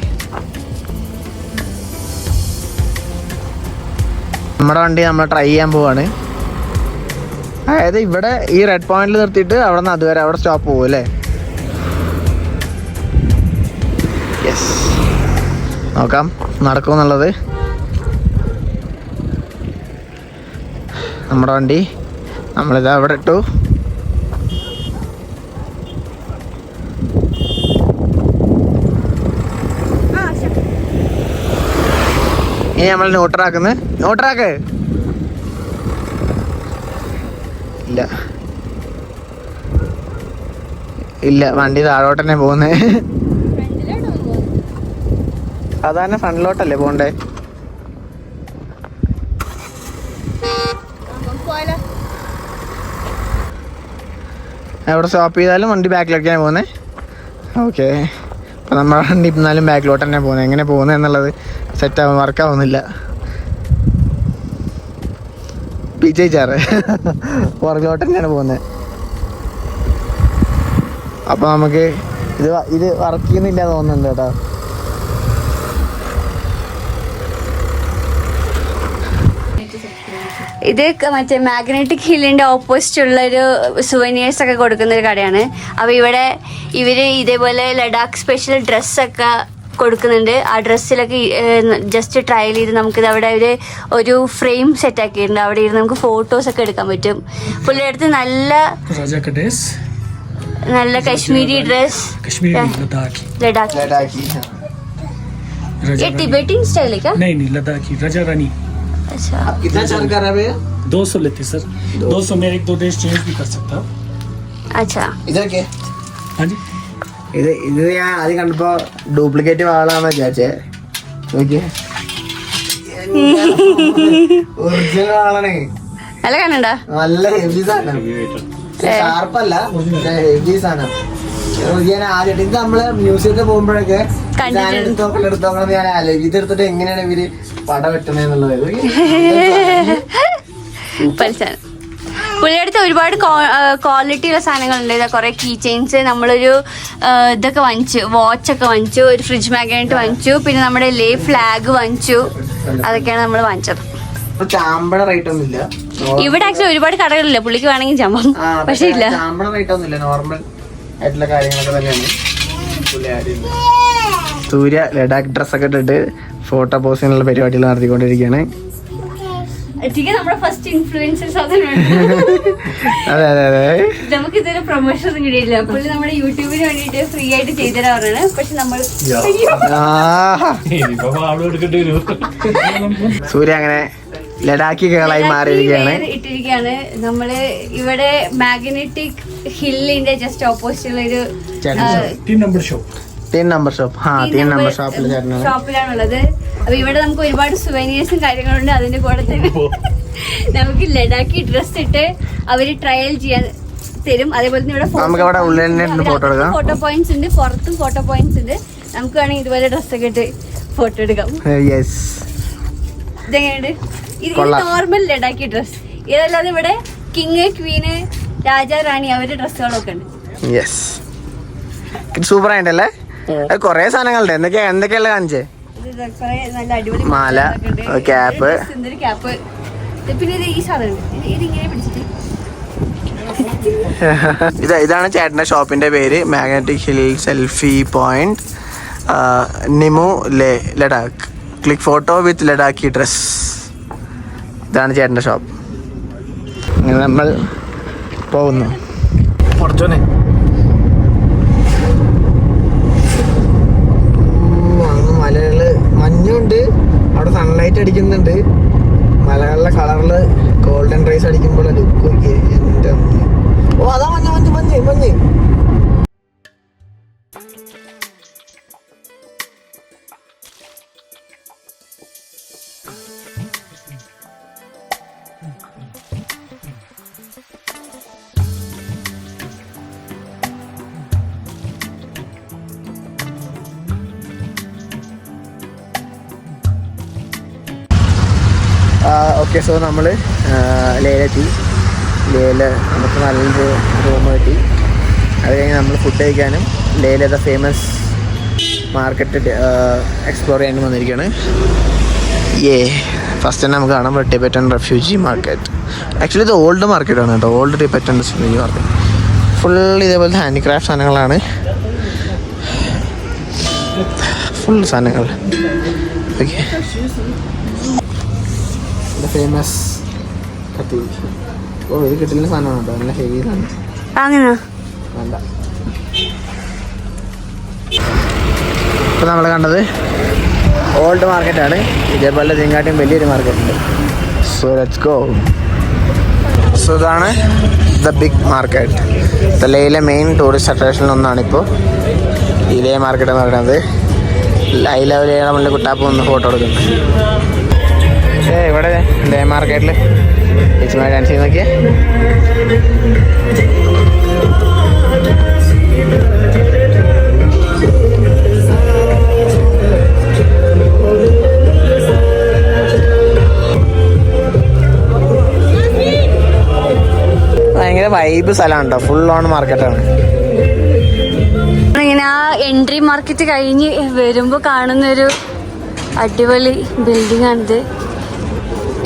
നമ്മുടെ വണ്ടി നമ്മൾ ട്രൈ ചെയ്യാൻ പോവാണ്. അതായത് ഇവിടെ ഈ റെഡ് പോയിന്റിൽ നിർത്തിയിട്ട് അവിടെ നിന്ന് അതുവരെ അവിടെ സ്റ്റോപ്പ് പോകും അല്ലേ? യെസ്, നോക്കാം നടക്കുമെന്നുള്ളത്. നമ്മുടെ വണ്ടി നമ്മളിതാ അവിടെ ഇട്ടു. ഇനി നമ്മൾ ന്യൂട്രാക്ക് ഇല്ല വണ്ടി താഴോട്ട് തന്നെ പോകുന്നേ. സാധാരണ ഫ്രണ്ടിലോട്ടല്ലേ പോണ്ടേ? എവിടെ സ്റ്റോപ്പ് ചെയ്താലും വണ്ടി ബാക്കിലേക്കാണ് പോകുന്നത്. ഓക്കെ, അപ്പോൾ നമ്മുടെ വണ്ടി ഇന്നാലും ബാക്കിലോട്ട് തന്നെ പോകുന്നത്. എങ്ങനെ പോകുന്നത് എന്നുള്ളത് വർക്കാവുന്നില്ല. വിജയിച്ചാറ് പുറകിലോട്ട് തന്നെയാണ് പോകുന്നത്. അപ്പോൾ നമുക്ക് ഇത് വർക്ക് ചെയ്യുന്നില്ല തോന്നുന്നുണ്ട് കേട്ടോ. ഇത് മറ്റേ മാഗ്നറ്റിക് ഹില്ലിന്റെ ഓപ്പോസിറ്റ് ഉള്ളൊരു സുവനീഴ്സ് ഒക്കെ കൊടുക്കുന്ന ഒരു കടയാണ്. അപ്പോൾ ഇവിടെ ഇവര് ഇതേപോലെ ലഡാക്ക് സ്പെഷ്യൽ ഡ്രസ്സൊക്കെ കൊടുക്കുന്നുണ്ട്. ആ ഡ്രസ്സിലൊക്കെ ജസ്റ്റ് ട്രയൽ ചെയ്ത് നമുക്കിത് അവിടെ ഒരു ഫ്രെയിം സെറ്റ് ആക്കിയിട്ടുണ്ട്. അവിടെ ഇരുന്ന് നമുക്ക് ഫോട്ടോസൊക്കെ എടുക്കാൻ പറ്റും. പുള്ളിയുടെ അടുത്ത് നല്ല Kashmiri dress, Ladakhi Tibetan style है क्या? नहीं लद्दाखी राजा रानी। अच्छा, आप कितना चार्ज कर रहे हैं? 200 लेते सर। 200 में 1-2 ड्रेस चेंज भी कर सकता। अच्छा, इधर क्या? हाँ जी, ഇത് ഞാൻ ആദ്യം കണ്ടപ്പോ ഡ്യൂപ്ലിക്കേറ്റ് ആളാണെന്ന് വിചാരിച്ചേ. നോക്കിയേ, ഒറിജിനൽ ആളാണ്. നല്ല കാണണ്ടാ? നല്ല ഹെവി സാധനം, ഷാർപ്പല്ല, ഹെവി സാധനം. ഞാൻ ആദ്യമായിട്ട് ഇത് നമ്മള് മ്യൂസിയത്തിൽ പോകുമ്പോഴൊക്കെ എടുത്തോക്കണം ഞാൻ ആലോചിക്കും. ഇതെടുത്തിട്ട് എങ്ങനെയാണ് ഇവര് പടം വെട്ടുന്നത്. പുള്ളിയുടെ അടുത്ത് ഒരുപാട് ക്വാളിറ്റിയുള്ള സാധനങ്ങളുണ്ട്. കുറെ കീ ചെയിൻസ്, നമ്മളൊരു ഇതൊക്കെ വാങ്ങിച്ചു, വാച്ചൊക്കെ വാങ്ങിച്ചു, ഒരു ഫ്രിഡ്ജ് മാഗ്നറ്റ് വാങ്ങിച്ചു, പിന്നെ നമ്മുടെ ലേ ഫ്ലാഗ് വാങ്ങിച്ചു. അതൊക്കെയാണ് നമ്മൾ വാങ്ങിച്ചത്. ചാമ്പട റേറ്റ് ഒന്നും ഇല്ല ഇവിടെ. ആക്ച്വലി ഒരുപാട് കടകളില്ല, പുള്ളിക്ക് വേണമെങ്കിൽ ചാമ്പാം, പക്ഷെ ഇല്ല. ചാമ്പട റേറ്റ് ഒന്നും ഇല്ല, നോർമൽ ആയിട്ടുള്ള കാര്യങ്ങളൊക്കെ തന്നെയാണ്. സൂര്യ ലഡാക്ക് ഡ്രസ്സൊക്കെ ഇട്ടിട്ട് ഫോട്ടോ പോസ്റ്റിനുള്ള പരിപാടികൾ നടത്തിക്കൊണ്ടിരിക്കുകയാണ്. നമ്മുടെ ഫസ്റ്റ് ഇൻഫ്ലുവൻസേഴ്സ് അതെ അതെ അതെ. നമുക്ക് ഇതൊരു പ്രൊമോഷൻ ഒന്നും കിട്ടിയില്ല. പുള്ളി നമ്മുടെ യൂട്യൂബിന് വേണ്ടിട്ട് ഫ്രീ ആയിട്ട് ചെയ്തുതരാ പറഞ്ഞാണ്. പക്ഷെ നമ്മൾ സൂര്യ അങ്ങനെ ലഡാക്കി കേളായി മാറിയിരിക്കുകയാണ്. ഇട്ടിരിക്കുകയാണ്. നമ്മള് ഇവിടെ മാഗ്നറ്റിക് ഹില്ലിന്റെ ജസ്റ്റ് ഓപ്പോസിറ്റ് ഉള്ള ഒരു 3 number shop. 3 number shop. 3 number ഷോപ്പിലാണുള്ളത്. അപ്പൊ ഇവിടെ നമുക്ക് ഒരുപാട് സുവനീഴ്സും കാര്യങ്ങളുണ്ട്. അതിന്റെ കൂടെ തന്നെ നമുക്ക് ലഡാക്കി ഡ്രസ് ഇട്ട് അവര് ട്രയൽ ചെയ്യാൻ തരും. അതേപോലെ തന്നെ ഇവിടെ ഫോട്ടോ പോയിന്റ്സ് ഉണ്ട്, പുറത്തും ഫോട്ടോ പോയിന്റ്സ് ഉണ്ട്. നമുക്ക് വേണമെങ്കിൽ ഇതുപോലെ ഡ്രസ്സൊക്കെ ഇട്ട് ഫോട്ടോ എടുക്കാം. ഇതെങ്ങനെയുണ്ട്? ഇത് നോർമൽ ലഡാക്കി ഡ്രസ്. ഇതല്ലാതെ ഇവിടെ കിങ്, ക്വീന്, രാജാ, റാണി അവരുടെ ഡ്രസ്സുകളൊക്കെ ഉണ്ട്. സൂപ്പർ ആയിട്ടല്ലേ? കൊറേ സാധനങ്ങളുണ്ട്. എന്തൊക്കെയുള്ള കാണിച്ചേ? നല്ല അടിപൊളി മാല, ക്യാപ്പ്, ക്യാപ്പ്. പിന്നെ ഈ സാധനം ഇതിങ്ങനെ പിടിച്ചിട്ട് ഇതാണ് ചേട്ടന്റെ ഷോപ്പിന്റെ പേര്. Magnetic hill selfie point, Nimu Ladakh. Click photo with Ladakhi dress. ഇതാണ് ചേട്ടന്റെ ഷോപ്പ്. അങ്ങനെ നമ്മൾ പോകുന്നു. പുറത്തോനെ മലകള്, മഞ്ഞുണ്ട്, അവിടെ സൺലൈറ്റ് അടിക്കുന്നുണ്ട്. മലകളുടെ കളറില് ഗോൾഡൻ റൈസ് അടിക്കുമ്പോൾ ലുക്ക് നോക്കിയേ. എന്റെ ഓ അതാ മഞ്ഞ് മഞ്ഞ് മഞ്ഞ് മഞ്ഞ്. ഓക്കെ, സോ നമ്മൾ ലേയിലെത്തി. ലേയിൽ നമുക്ക് നല്ലൊരു റൂം കിട്ടി. അത് കഴിഞ്ഞ് നമ്മൾ ഫുഡ് കഴിക്കാനും ലേയിലത്തെ ഫേമസ് മാർക്കറ്റ് എക്സ്പ്ലോർ ചെയ്യാനും വന്നിരിക്കുകയാണ്. ഫസ്റ്റ് തന്നെ നമുക്ക് കാണാം ടിബറ്റൻ റെഫ്യൂജി മാർക്കറ്റ്. ആക്ച്വലി ഇത് ഓൾഡ് മാർക്കറ്റാണ് കേട്ടോ, old Tibetan refugee market. Full ഇതേപോലത്തെ ഹാൻഡിക്രാഫ്റ്റ് സാധനങ്ങളാണ്, ഫുൾ സാധനങ്ങൾ. ഓക്കെ, ഫേമസ് കത്തി. ഓ, ഇത് കിട്ടുന്ന സാധനമാണ് കേട്ടോ, നല്ല ഹെവി സാധനം. വേണ്ട. ഇപ്പോൾ നമ്മൾ കണ്ടത് ഓൾഡ് മാർക്കറ്റാണ്. ഇതേപോലെ ഇതിനെക്കാട്ടും വലിയൊരു മാർക്കറ്റുണ്ട്. So let's go. സോ ഇതാണ് ദ ബിഗ് മാർക്കറ്റ്. ലേയിലെ മെയിൻ ടൂറിസ്റ്റ് അട്രാക്ഷനിലൊന്നാണിപ്പോൾ ഈ ലേ മാർക്കറ്റ് എന്ന് പറയുന്നത്. ഹൈ ലെവലിൽ നമ്മളുടെ കുട്ടാപ്പ് ഒന്ന് ഫോട്ടോ എടുക്കുന്നു. ഇവിടെ ലേ മാർക്കറ്റിൽ ചേച്ചിമാർ ഡാൻസ് ചെയ്ത് നോക്കിയേ. ഭയങ്കര വൈബ് സ്ഥലമാണ് കേട്ടോ, ഫുൾ ഓൺ മാർക്കറ്റാണ്. ഇങ്ങനെ ആ എൻട്രി മാർക്കറ്റ് കഴിഞ്ഞ് വരുമ്പോൾ കാണുന്നൊരു അടിപൊളി ബിൽഡിംഗ് ആണിത്.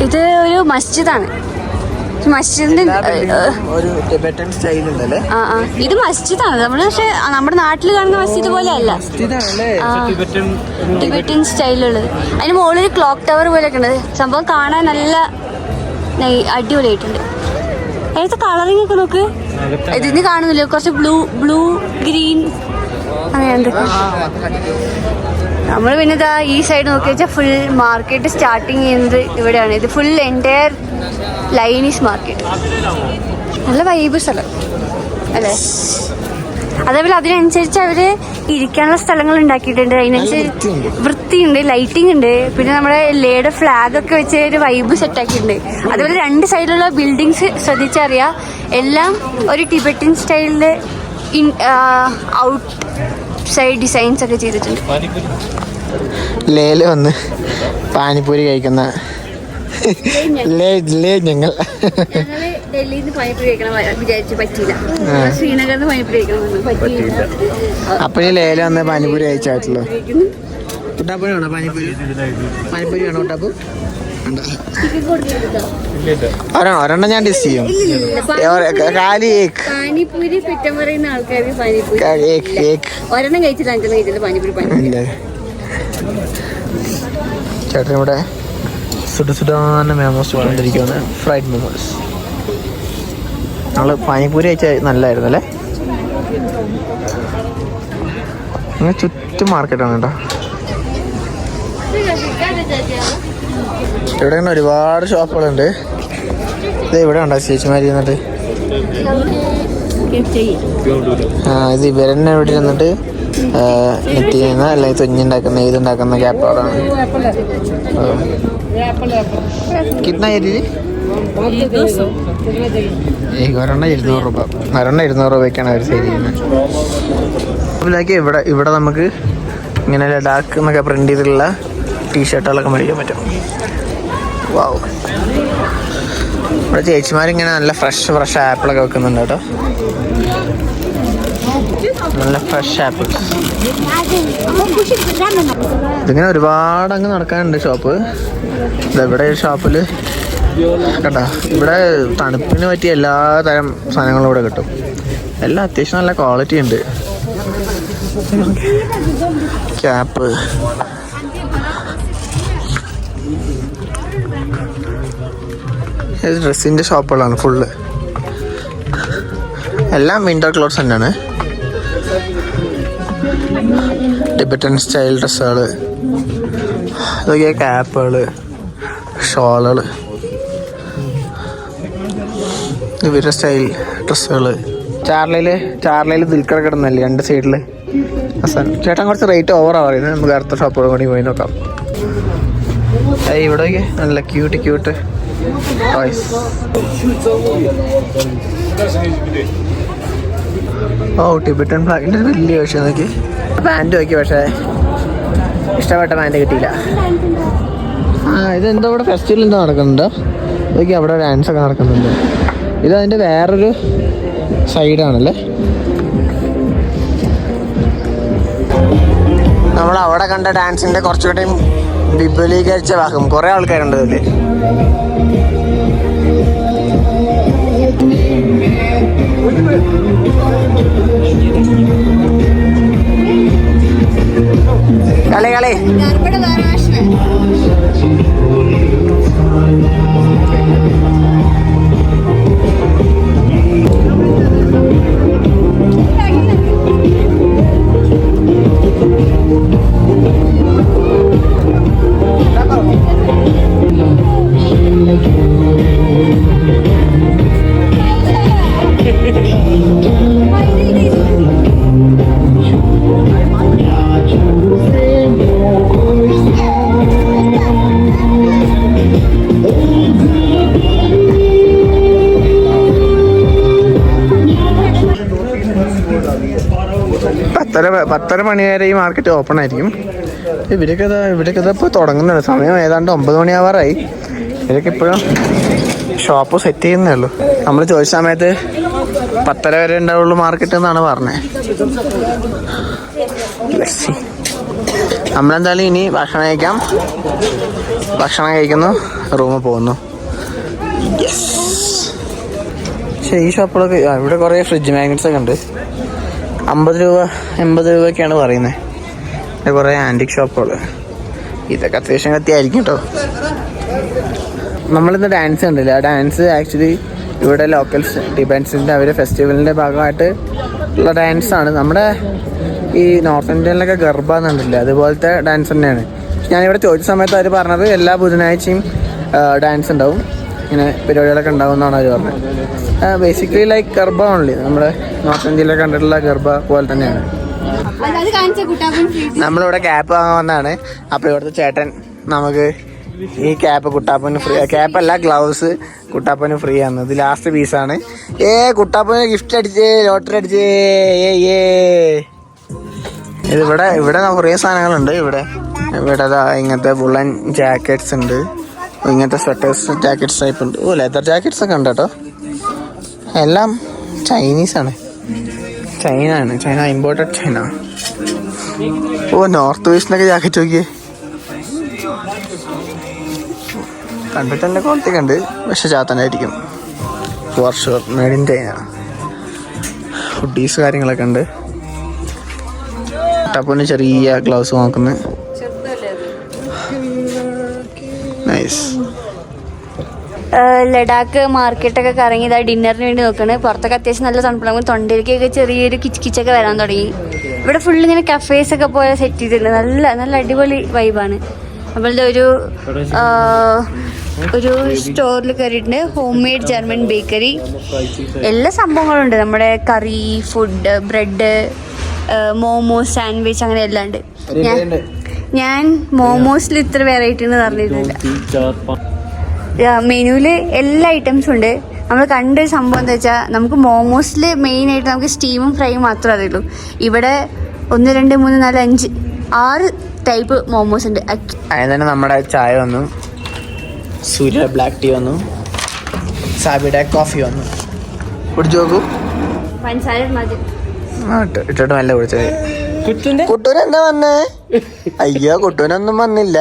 ഇത് ഒരു മസ്ജിദാണ്. മസ്ജിദിന്റെ ഒരു ടിബറ്റൻ സ്റ്റൈൽ ഉണ്ടല്ലേ. ഇത് മസ്ജിദാണ്. നമ്മള് പക്ഷെ നമ്മുടെ നാട്ടിൽ കാണുന്ന മസ്ജിദ് പോലെ അല്ല, ടിബറ്റൻ സ്റ്റൈലുള്ളത്. അതിന് മുകളിൽ ക്ലോക്ക് ടവർ പോലെയൊക്കെ ഉണ്ട്. സംഭവം കാണാൻ നല്ല അടിപൊളിയായിട്ടുണ്ട്. അതിനകത്ത് കളറിങ് ഒക്കെ നോക്ക്, ഇതിന് കാണുന്നില്ല, കുറച്ച് ബ്ലൂ ഗ്രീൻ അങ്ങനെ എന്തൊക്കെ. നമ്മൾ പിന്നെ ഇതാ ഈ സൈഡ് നോക്കി വെച്ചാൽ ഫുൾ മാർക്കറ്റ് സ്റ്റാർട്ടിങ് ചെയ്യുന്നത് ഇവിടെയാണ്. ഇത് ഫുൾ എൻറ്റയർ ലൈനീസ് മാർക്കറ്റ്. നല്ല വൈബ് സ്ഥലം അല്ലേ. അതേപോലെ അതിനനുസരിച്ച് അവര് ഇരിക്കാനുള്ള സ്ഥലങ്ങൾ ഉണ്ടാക്കിയിട്ടുണ്ട്. അതിനനുസരിച്ച് വൃത്തിയുണ്ട്, ലൈറ്റിംഗ് ഉണ്ട്. പിന്നെ നമ്മുടെ ലേയുടെ ഫ്ലാഗ് ഒക്കെ വെച്ച് ഒരു വൈബ് സെറ്റ് ആക്കിയിട്ടുണ്ട്. അതുപോലെ രണ്ട് സൈഡിലുള്ള ബിൽഡിങ്സ് ശ്രദ്ധിച്ചറിയാം, എല്ലാം ഒരു ടിബറ്റൻ സ്റ്റൈലില് ഔട്ട് സൈഡ് ഡിസൈൻസ് ഒക്കെ ചെയ്തിട്ടുണ്ട്. ലേയില് വന്ന് പാനിപ്പൂരി കഴിക്കുന്ന ഞങ്ങൾ ഡൽഹിയിൽ നിന്ന് പാനിപ്പൂരി കഴിക്കണം വിചാരിച്ചു, പറ്റിയില്ല. ശ്രീനഗറിൽ നിന്ന് പാനിപ്പൂരി കഴിക്കണം പറ്റിയില്ല. അപ്പൊ ലേയില് വന്ന് പാനിപ്പൂരി കഴിച്ചായിട്ടുള്ളൂ. കുട്ടാപ്പൂരി വേണോ പാനിപ്പൂരി? പാനിപ്പൂരി വേണോ കുട്ടാപ്പൂ? ഒരെണ്ണം ഞാൻ ഡിസ് ചെയ്യും. പാനിപ്പൂരി കുറ്റം പറയുന്ന ആൾക്കാർ പാനിപ്പൂരി ഒരെണ്ണം കഴിച്ചില്ല, അഞ്ചെണ്ണം കഴിച്ചില്ല പാനിപ്പൂരി. ചേട്ടൻ ഇവിടെ സുഡാന മോമോസ് കൊണ്ടിരിക്കുകയാണ്, ഫ്രൈഡ് മോമോസ്. നമ്മള് പാനിപ്പൂരി കഴിച്ചാൽ നല്ലതായിരുന്നു അല്ലേ. അങ്ങനെ ചുറ്റും മാർക്കറ്റാണ് കേട്ടോ. ഇവിടെ തന്നെ ഒരുപാട് ഷോപ്പുകളുണ്ട്. ഇത് ഇവിടെ ഉണ്ടോ ചേച്ചിമാരി ഇരുന്നിട്ട്? ഇത് ഇവരെന്നെ ഇവിടെ ഇരുന്നിട്ട് നെറ്റ് ചെയ്യുന്ന അല്ലെങ്കിൽ തുഞ്ഞുണ്ടാക്കുന്ന ഇതുണ്ടാക്കുന്ന ക്യാപ്പുകളാണ്. കിतना ये दीदी? ഒരെണ്ണം 200 രൂപ. ഒരെണ്ണം 200 രൂപയ്ക്കാണ് അവർ സെയിൽ ചെയ്യുന്നത്. അതിലേക്ക് ഇവിടെ നമുക്ക് ഇങ്ങനെ ലഡാക്ക് എന്നൊക്കെ പ്രിന്റ് ചെയ്തിട്ടുള്ള ടീഷർട്ടുകളൊക്കെ മേടിക്കാൻ പറ്റും. വാവ്, ഇവിടെ ചേച്ചിമാരിങ്ങനെ നല്ല ഫ്രഷ് ആപ്പിളൊക്കെ വെക്കുന്നുണ്ട് കേട്ടോ. നല്ല ഫ്രഷ് ആപ്പിൾസ്. ഇതിങ്ങനെ ഒരുപാട് അങ്ങ് നടക്കാനുണ്ട് ഷോപ്പ്. ഇവിടെ ഒരു ഷോപ്പിൽ കേട്ടോ, ഇവിടെ തണുപ്പിന് പറ്റിയ എല്ലാ തരം സാധനങ്ങളും ഇവിടെ കിട്ടും. എല്ലാം അത്യാവശ്യം നല്ല ക്വാളിറ്റി ഉണ്ട്. ക്യാപ്പ്, ഡ്രസ്സിൻ്റെ ഷോപ്പുകളാണ് ഫുള്ള്. എല്ലാം വിൻ്റർ ക്ലോത്ത്സ് തന്നെയാണ്. ടിബറ്റൻ സ്റ്റൈൽ ഡ്രസ്സുകൾ, ഇതൊക്കെ ക്യാപ്പുകൾ, ഷോളുകൾ, ഇവരുടെ സ്റ്റൈൽ ഡ്രസ്സുകൾ. ചാർലയിൽ ദിൽക്കർ കിടന്നല്ലേ രണ്ട് സൈഡിൽ. ചേട്ടൻ കുറച്ച് റേറ്റ് ഓവറാണ് പറയുന്നത്. നമുക്ക് അടുത്ത ഷോപ്പുകൾ കൂടി പോയി നോക്കാം. ഇവിടെ നല്ല ക്യൂട്ട് ടോയ്സ്. ഓ, ടിബറ്റൻ ഫ്ലാഗിൻ്റെ വലിയ പക്ഷേ നോക്കി. പാൻറ്റ് നോക്കി, പക്ഷേ ഇഷ്ടപ്പെട്ട പാൻറ്റ് കിട്ടിയില്ല. ഇതെന്തോ ഇവിടെ ഫെസ്റ്റിവൽ എന്തോ നടക്കുന്നുണ്ടോ? ഇതൊക്കെ അവിടെ ഡാൻസ് ഒക്കെ നടക്കുന്നുണ്ട്. ഇതതിൻ്റെ വേറൊരു സൈഡാണല്ലേ. നമ്മൾ അവിടെ കണ്ട ഡാൻസിൻ്റെ കുറച്ചുകൂടെയും വിപുലീകരിച്ച ഭാഗം. കുറേ ആൾക്കാരുണ്ട് ഇതിൽ. കളി കളി പത്തര മണി വരെ ഈ മാർക്കറ്റ് ഓപ്പൺ ആയിരിക്കും. ഇവരൊക്കെ ഇപ്പോൾ തുടങ്ങുന്നുണ്ട്. സമയം ഏതാണ്ട് 9 മണിയാവാറായി. ഇവരൊക്കെ ഇപ്പോഴും ഷോപ്പ് സെറ്റ് ചെയ്യുന്നേ ഉള്ളൂ. നമ്മൾ ചോദിച്ച സമയത്ത് 10:30 വരെ ഉണ്ടാവുള്ളൂ മാർക്കറ്റ് എന്നാണ് പറഞ്ഞത്. നമ്മളെന്തായാലും ഇനി ഭക്ഷണം കഴിക്കുന്നു, റൂമിൽ പോകുന്നു. പക്ഷേ ഈ ഷോപ്പുകളൊക്കെ ഇവിടെ കുറേ ഫ്രിഡ്ജ് മാഗ്നറ്റ്സ് ഒക്കെ ഉണ്ട്. 50 രൂപ 80 രൂപയൊക്കെയാണ് പറയുന്നത്. ഇവിടെ കുറേ ആൻറ്റിക് ഷോപ്പുകൾ. ഇതൊക്കെ അത്യാവശ്യം കത്തിയായിരിക്കും കേട്ടോ. നമ്മളിന്ന് ഡാൻസ് കണ്ടില്ല. ആ ഡാൻസ് ആക്ച്വലി ഇവിടെ ലോക്കൽസ് ടിബൻസിൻ്റെ അവരുടെ ഫെസ്റ്റിവലിൻ്റെ ഭാഗമായിട്ട് ഉള്ള ഡാൻസാണ്. നമ്മുടെ ഈ നോർത്ത് ഇന്ത്യയിലൊക്കെ ഗർബ എന്നുണ്ടല്ലേ, അതുപോലത്തെ ഡാൻസ് തന്നെയാണ്. ഞാനിവിടെ ചോദിച്ച സമയത്ത് അവർ പറഞ്ഞത് എല്ലാ ബുധനാഴ്ചയും ഡാൻസ് ഉണ്ടാവും, ഇങ്ങനെ പരിപാടികളൊക്കെ ഉണ്ടാവും എന്നാണ് അവർ പറഞ്ഞത്. Basically like garba only. നമ്മുടെ നോർത്ത് ഇന്ത്യയിലൊക്കെ കണ്ടിട്ടുള്ള ഗർബ പോലെ തന്നെയാണ്. നമ്മളിവിടെ ക്യാപ്പ് വാങ്ങാൻ വന്നതാണ്. അപ്പോൾ ഇവിടുത്തെ ചേട്ടൻ നമുക്ക് ഈ ക്യാപ്പ് കുട്ടാപ്പന് ഫ്രീ, ക്യാപ്പല്ല ഗ്ലൗസ് കുട്ടാപ്പന് ഫ്രീ ആണ്. ഇത് ലാസ്റ്റ് പീസാണ്. കുട്ടാപ്പന് ഗിഫ്റ്റ് അടിച്ചേ, ലോട്ടറി അടിച്ചേ. ഇതിവിടെ കുറേ സാധനങ്ങളുണ്ട്. ഇവിടെ ഇങ്ങനത്തെ വുളൻ ജാക്കറ്റ്സ് ഉണ്ട്, ഇങ്ങനത്തെ സ്വെറ്റേഴ്സ് ജാക്കറ്റ്സ് ടൈപ്പ് ഉണ്ട്. ലെതർ ജാക്കറ്റ്സ് ഒക്കെ ഉണ്ട് കേട്ടോ. എല്ലാം ചൈനീസാണ്. China imported China. നോർത്ത് ഈസ്റ്റിനൊക്കെ ജാക്കറ്റ് നോക്കിയേ. കണ്ടിട്ട് തന്നെ ക്വാളിറ്റി കണ്ട്, പക്ഷെ ചാത്തനായിരിക്കും. For sure made in China. Hoodies കാര്യങ്ങളൊക്കെ ഉണ്ട്. ടപ്പിന് ചെറിയ ഗ്ലൗസ് നോക്കുന്നത്. നൈസ്. ലഡാക്ക് മാർക്കറ്റൊക്കെ കറങ്ങി ഇതാ ഡിന്നറിന് വേണ്ടി നോക്കണ്. പുറത്തൊക്കെ അത്യാവശ്യം നല്ല തണുപ്പുണ്ടാകും. തൊണ്ടയിലേക്കൊക്കെ ചെറിയൊരു കിച്ചൊക്കെ വരാൻ തുടങ്ങി. ഇവിടെ ഫുള്ള് ഇങ്ങനെ കഫേസൊക്കെ പോലെ സെറ്റ് ചെയ്തിട്ടുണ്ട്. നല്ല അടിപൊളി വൈബാണ്. നമ്മളുടെ ഒരു സ്റ്റോറിൽ കയറിയിട്ടുണ്ട്. Home made German bakery. എല്ലാ സംഭവങ്ങളും ഉണ്ട്. നമ്മുടെ കറി, ഫുഡ്, ബ്രെഡ്, മോമോസ്, സാൻഡ്വിച്ച്, അങ്ങനെ എല്ലാം ഉണ്ട്. ഞാൻ മോമോസിൽ ഇത്ര വെറൈറ്റി എന്ന് പറഞ്ഞിട്ടുണ്ട്. മെനുവിൽ എല്ലാ ഐറ്റംസും ഉണ്ട്. നമ്മൾ കണ്ട സംഭവം എന്താ വെച്ചാൽ, നമുക്ക് മോമോസിൽ മെയിനായിട്ട് നമുക്ക് സ്റ്റീമും ഫ്രൈയും മാത്രമേ അറിയുള്ളൂ. ഇവിടെ 1 2 3 4 5 6 ടൈപ്പ് മോമോസ് ഉണ്ട്. അതിന് തന്നെ നമ്മുടെ ചായ വന്നു, സൂര്യ ബ്ലാക്ക് ടീ വന്നു, സാബിയുടെ കോഫി വന്നു. കുടിച്ചു നോക്കൂ. ഇട്ടിട്ട് നല്ല കുടിച്ചത്. കുട്ടൂന് എന്താ വന്നേ? അയ്യോ, കുട്ടൂനൊന്നും വന്നില്ല.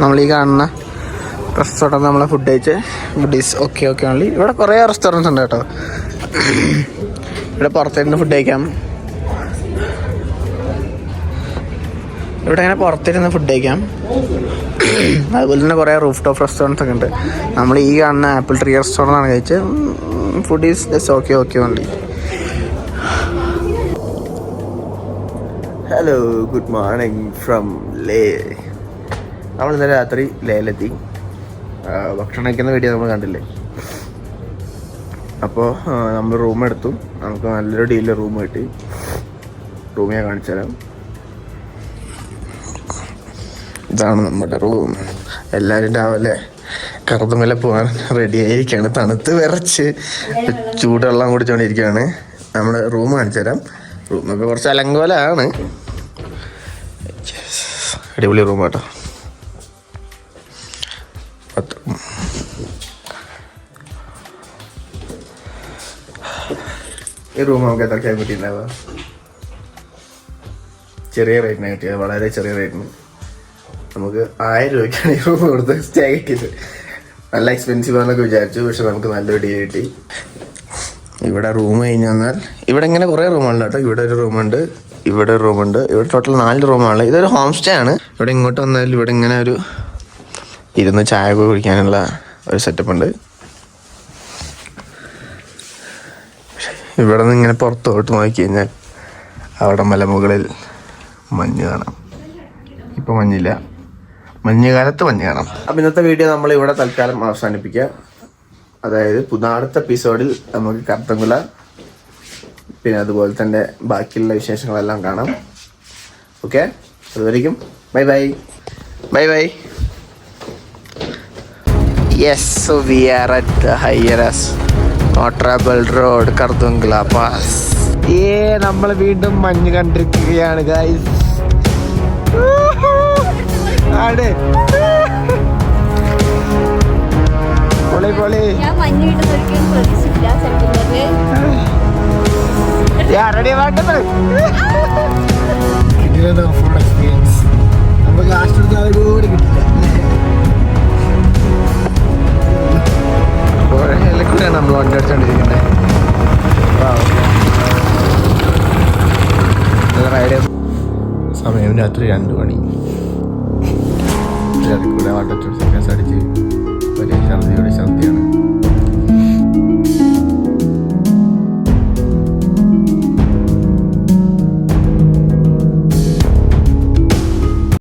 നമ്മളീ കാണുന്ന റെസ്റ്റോറൻറ്റ് നമ്മളെ ഫുഡ് കഴിച്ച് ഫുഡീസ് ഓക്കെ ഓൺലി. ഇവിടെ കുറേ റെസ്റ്റോറൻറ്റ്സ് ഉണ്ട് കേട്ടോ. ഇവിടെ പുറത്തിരുന്ന് ഫുഡ് കഴിക്കാം. ഇവിടെ ഇങ്ങനെ പുറത്തിരുന്ന് ഫുഡ് കഴിക്കാം. അതുപോലെ തന്നെ കുറേ റൂഫ് ടോപ്പ് റെസ്റ്റോറൻറ്റ്സ് ഒക്കെ ഉണ്ട്. നമ്മൾ ഈ കാണുന്ന ആപ്പിൾ ട്രീ റെസ്റ്റോറൻ്റ് ആണ് കഴിച്ചത്. Food is just okay only. Hello, good morning from Leh. നമ്മൾ ഇന്നലെ രാത്രി ലേയിലെത്തി. ഭക്ഷണം കഴിക്കുന്ന വീഡിയോ നമ്മൾ കണ്ടില്ലേ. അപ്പോൾ നമ്മൾ റൂം എടുത്തു. നമുക്ക് നല്ലൊരു ഡീലിൽ റൂം കിട്ടി. റൂം ഞാൻ കാണിച്ചു തരാം. ഇതാണ് നമ്മുടെ റൂം. എല്ലാവരും രാവിലെ കറുതുമല പോകാൻ റെഡി ആയിരിക്കുകയാണ്. തണുത്ത് വിറച്ച് ചൂടുവെള്ളം കുടിച്ചുകൊണ്ടിരിക്കുകയാണ്. നമ്മുടെ റൂം കാണിച്ചു തരാം. റൂമൊക്കെ കുറച്ച് അലങ്കോലാണ്. അടിപൊളി റൂം കേട്ടോ. ഈ റൂം നമുക്ക് എത്രയ്ക്കാൻ കിട്ടിയിട്ടുണ്ടാവുക? ചെറിയ റേറ്റിന് കിട്ടിയത്, വളരെ ചെറിയ റേറ്റിന്. നമുക്ക് 1000 രൂപയ്ക്കാണ് ഈ റൂം കൊടുത്ത് സ്റ്റേ കിട്ടിയത്. നല്ല എക്സ്പെൻസീവ് ആണെന്നൊക്കെ വിചാരിച്ചു, പക്ഷെ നമുക്ക് നല്ലൊരു ഡീൽ കിട്ടി. ഇവിടെ റൂം കഴിഞ്ഞ് വന്നാൽ ഇവിടെ ഇങ്ങനെ കുറേ റൂമുണ്ട് കേട്ടോ. ഇവിടെ ഒരു റൂമുണ്ട്, ഇവിടെ ഒരു റൂമുണ്ട്, ഇവിടെ ടോട്ടൽ 4 റൂമാണ്. ഇതൊരു ഹോം സ്റ്റേ ആണ്. ഇവിടെ ഇങ്ങോട്ട് വന്നാൽ ഇവിടെ ഇങ്ങനെ ഒരു ഇരുന്ന് ചായ കുടിക്കാനുള്ള ഒരു സെറ്റപ്പ് ഉണ്ട്. ഇവിടെ നിന്ന് ഇങ്ങനെ പുറത്തോട്ട് നോക്കി കഴിഞ്ഞാൽ അവിടെ മലമുകളിൽ മഞ്ഞ് കാണാം. ഇപ്പം മഞ്ഞില്ല, മഞ്ഞുകാലത്ത് മഞ്ഞ് കാണാം. അപ്പം ഇന്നത്തെ വീഡിയോ നമ്മൾ ഇവിടെ തൽക്കാലം അവസാനിപ്പിക്കുക. അതായത് അടുത്ത എപ്പിസോഡിൽ നമുക്ക് കർത്തങ്കുല പിന്നെ അതുപോലെ തന്നെ ബാക്കിയുള്ള വിശേഷങ്ങളെല്ലാം കാണാം. ഓക്കെ, അതുവരെയും bye bye bye bye. Yes, so we are at ഹൈറസ് ഓട്രാബൽ റോഡ്, കർത്തുങ്കുല പാസ്. നമ്മൾ വീണ്ടും മഞ്ഞ് കണ്ടിരിക്കുകയാണ് ഗൈസ്. പൊളി പൊളി. ഞാൻ മഞ്ഞ് കിട്ടുന്ന ഒരിക്കലും പ്രതീക്ഷിച്ചില്ല സെപ്റ്റംബറില്. നമുക്ക് ആശ്രയിച്ചാൽ കൂടി കിട്ടില്ല. കൂടെയാണ് നമ്മൾ വണ്ടി അടിച്ചോണ്ടിരിക്കുന്നത്. സമയം രാത്രി 2 മണി. കൂടെ വാട്ടർ അടിച്ച് വലിയ ഛർദിയാണ്.